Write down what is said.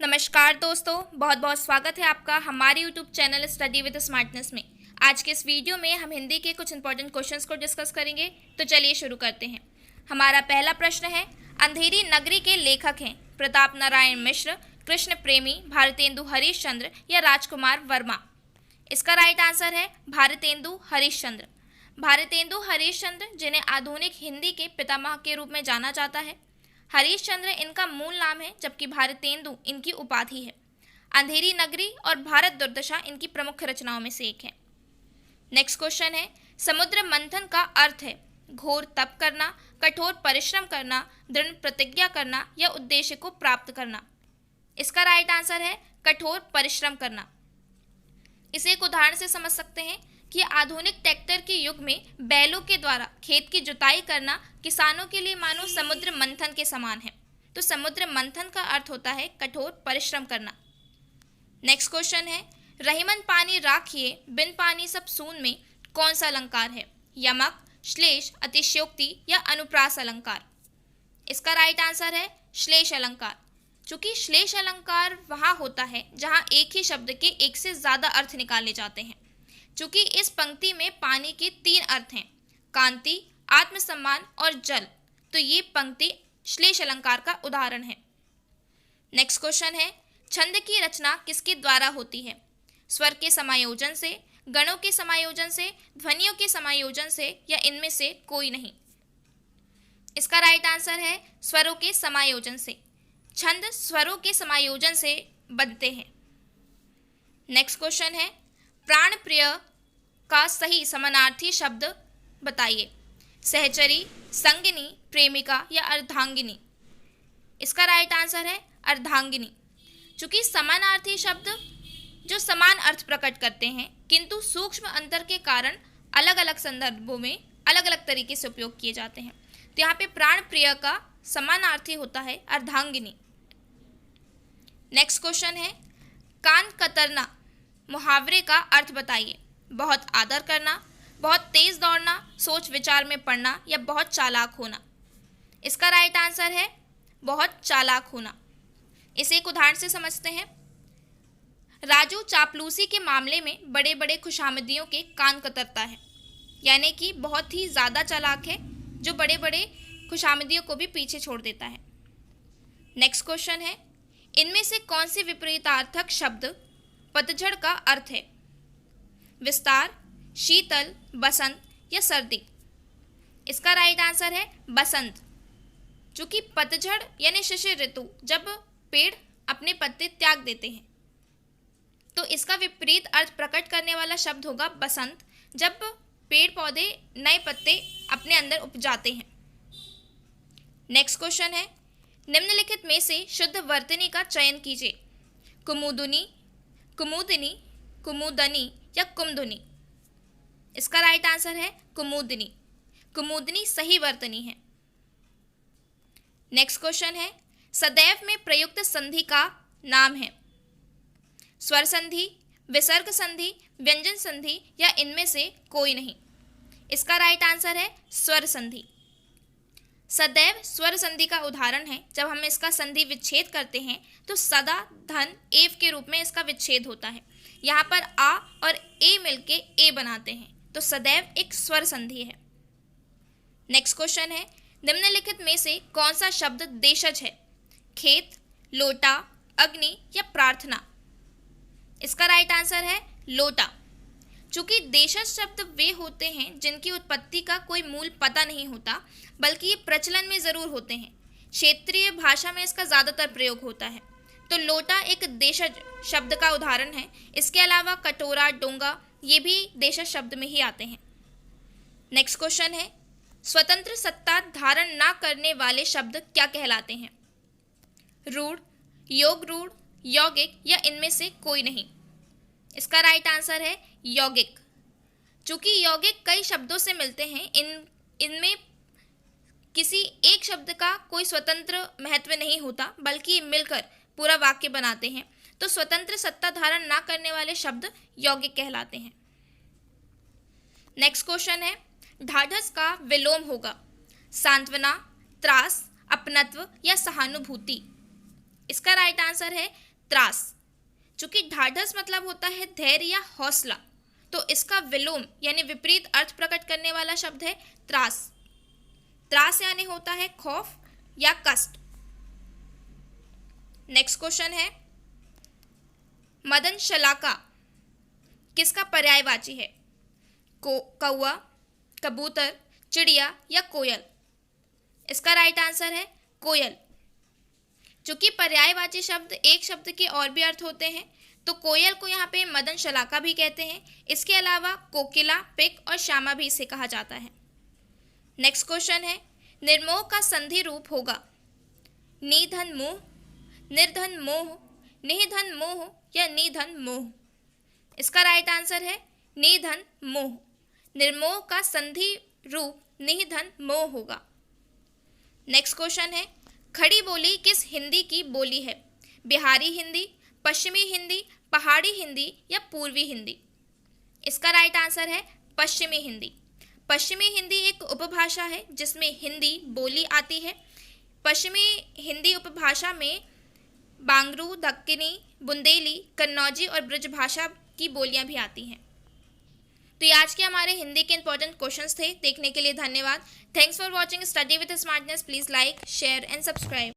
नमस्कार दोस्तों, बहुत बहुत स्वागत है आपका हमारे YouTube channel study with smartness में। आज के इस वीडियो में हम हिंदी के कुछ इंपॉर्टेंट क्वेश्चंस को डिस्कस करेंगे। तो चलिए शुरू करते हैं। हमारा पहला प्रश्न है, अंधेरी नगरी के लेखक हैं प्रताप नारायण मिश्र, कृष्ण प्रेमी, भारतेंदु हरीशचंद्र या राजकुमार वर्मा। इसका राइट आंसर है भारतेंदु हरीशचंद्र। भारतेंदु हरीशचंद्र, जिन्हें आधुनिक हिंदी के पितामह के रूप में जाना जाता है। हरीशचंद्र इनका मूल नाम है, जबकि भारतेंदु इनकी उपाधि है। अंधेरी नगरी और भारत दुर्दशा इनकी प्रमुख रचनाओं में से एक है। नेक्स्ट क्वेश्चन है, समुद्र मंथन का अर्थ है घोर तप करना, कठोर परिश्रम करना, दृढ़ प्रतिज्ञा करना या उद्देश्य को प्राप्त करना। इसका राइट आंसर है कठोर परिश्रम करना। इसे एक उदाहरण से समझ सकते हैं कि आधुनिक ट्रैक्टर के युग में बैलों के द्वारा खेत की जुताई करना किसानों के लिए मानो समुद्र मंथन के समान है। तो समुद्र मंथन का अर्थ होता है कठोर परिश्रम करना। नेक्स्ट क्वेश्चन है, रहीमन पानी राखिए बिन पानी सब सून में कौन सा अलंकार है? यमक, श्लेष, अतिशयोक्ति या अनुप्रास अलंकार। इसका राइट आंसर है श्लेष अलंकार। चूंकि श्लेष अलंकार वहाँ होता है जहाँ एक ही शब्द के एक से ज़्यादा अर्थ निकाले जाते हैं। चूंकि इस पंक्ति में पानी के 3 अर्थ हैं, कांति, आत्मसम्मान और जल, तो ये पंक्ति श्लेष अलंकार का उदाहरण है। नेक्स्ट क्वेश्चन है, छंद की रचना किसके द्वारा होती है? स्वर के समायोजन से, गणों के समायोजन से, ध्वनियों के समायोजन से या इनमें से कोई नहीं। इसका राइट आंसर है स्वरों के समायोजन से। छंद स्वरों के समायोजन से बनते हैं। नेक्स्ट क्वेश्चन है, प्राण प्रिय का सही समानार्थी शब्द बताइए। सहचरी, संगिनी, प्रेमिका या अर्धांगिनी। इसका राइट आंसर है अर्धांगिनी। चूंकि समानार्थी शब्द जो समान अर्थ प्रकट करते हैं किंतु सूक्ष्म अंतर के कारण अलग अलग संदर्भों में अलग अलग तरीके से उपयोग किए जाते हैं। तो यहाँ पे प्राण प्रिय का समानार्थी होता है अर्धांगिनी। नेक्स्ट क्वेश्चन है, कान कतरना मुहावरे का अर्थ बताइए। बहुत आदर करना, बहुत तेज दौड़ना, सोच विचार में पड़ना या बहुत चालाक होना। इसका राइट आंसर है बहुत चालाक होना। इसे एक उदाहरण से समझते हैं। राजू चापलूसी के मामले में बड़े बड़े खुशामदियों के कान कतरता है, यानी कि बहुत ही ज़्यादा चालाक है जो बड़े बड़े खुशामदियों को भी पीछे छोड़ देता है। नेक्स्ट क्वेश्चन है, इनमें से कौन से विपरीतार्थक शब्द पतझड़ का अर्थ है? विस्तार, शीतल, बसंत या सर्दी। इसका राइट आंसर है बसंत। चूंकि पतझड़ यानी शिशिर ऋतु जब पेड़ अपने पत्ते त्याग देते हैं, तो इसका विपरीत अर्थ प्रकट करने वाला शब्द होगा बसंत, जब पेड़ पौधे नए पत्ते अपने अंदर उपजाते हैं। नेक्स्ट क्वेश्चन है, निम्नलिखित में से शुद्ध वर्तनी का चयन कीजिए। कुमुदुनी, कुमुदिनी, कुमुदनी या कुमधुनी। इसका राइट आंसर है कुमुदिनी। कुमुदिनी सही वर्तनी है। नेक्स्ट क्वेश्चन है, सदैव में प्रयुक्त संधि का नाम है। स्वर संधि, विसर्ग संधि, व्यंजन संधि या इनमें से कोई नहीं। इसका राइट आंसर है स्वर संधि। सदैव स्वर संधि का उदाहरण है। जब हम इसका संधि विच्छेद करते हैं तो सदा धन एव के रूप में इसका विच्छेद होता है। यहाँ पर आ और ए मिलके ए बनाते हैं, तो सदैव एक स्वर संधि है। नेक्स्ट क्वेश्चन है, निम्नलिखित में से कौन सा शब्द देशज है? खेत, लोटा, अग्नि या प्रार्थना। इसका राइट आंसर है लोटा। चूंकि देशज शब्द वे होते हैं जिनकी उत्पत्ति का कोई मूल पता नहीं होता, बल्कि ये प्रचलन में ज़रूर होते हैं। क्षेत्रीय भाषा में इसका ज़्यादातर प्रयोग होता है। तो लोटा एक देशज शब्द का उदाहरण है। इसके अलावा कटोरा, डोंगा ये भी देशज शब्द में ही आते हैं। नेक्स्ट क्वेश्चन है, स्वतंत्र सत्ता धारण ना करने वाले शब्द क्या कहलाते हैं? रूढ़, योग रूढ़, यौगिक या इनमें से कोई नहीं। इसका राइट आंसर है यौगिक। चूंकि यौगिक कई शब्दों से मिलते हैं, इनमें किसी एक शब्द का कोई स्वतंत्र महत्व नहीं होता, बल्कि मिलकर पूरा वाक्य बनाते हैं। तो स्वतंत्र सत्ता धारण ना करने वाले शब्द यौगिक कहलाते हैं। नेक्स्ट क्वेश्चन है, ढाढ़स का विलोम होगा सांत्वना, त्रास, अपनत्व या सहानुभूति। इसका राइट आंसर है त्रास। चूंकि ढाढ़स मतलब होता है धैर्य या हौसला, तो इसका विलोम यानी विपरीत अर्थ प्रकट करने वाला शब्द है त्रास। त्रास यानी होता है खौफ या कष्ट। नेक्स्ट क्वेश्चन है, मदन शलाका किसका पर्यायवाची है? कौवा, कबूतर, चिड़िया या कोयल? इसका राइट आंसर है कोयल। चूंकि पर्यायवाची शब्द एक शब्द के और भी अर्थ होते हैं, तो कोयल को यहाँ पे मदन शलाका भी कहते हैं। इसके अलावा कोकिला, पिक और श्यामा भी इसे कहा जाता है। नेक्स्ट क्वेश्चन है, निर्मोह का संधि रूप होगा निधन मोह, निर्धन मोह, निधन मोह या निधन मोह? इसका राइट आंसर है निधन मोह। निर्मोह का संधि रूप निधन मोह होगा। नेक्स्ट क्वेश्चन है, खड़ी बोली किस हिंदी की बोली है? बिहारी हिंदी, पश्चिमी हिंदी, पहाड़ी हिंदी या पूर्वी हिंदी? इसका राइट आंसर है पश्चिमी हिंदी। पश्चिमी हिंदी एक उपभाषा है जिसमें हिंदी बोली आती है। पश्चिमी हिंदी उपभाषा में बांगरू, दक्कनी, बुंदेली, कन्नौजी और ब्रजभाषा की बोलियां भी आती हैं। तो ये आज के हमारे हिंदी के इंपॉर्टेंट क्वेश्चंस थे। देखने के लिए धन्यवाद। Thanks for watching study with smartness. Please like, share and subscribe.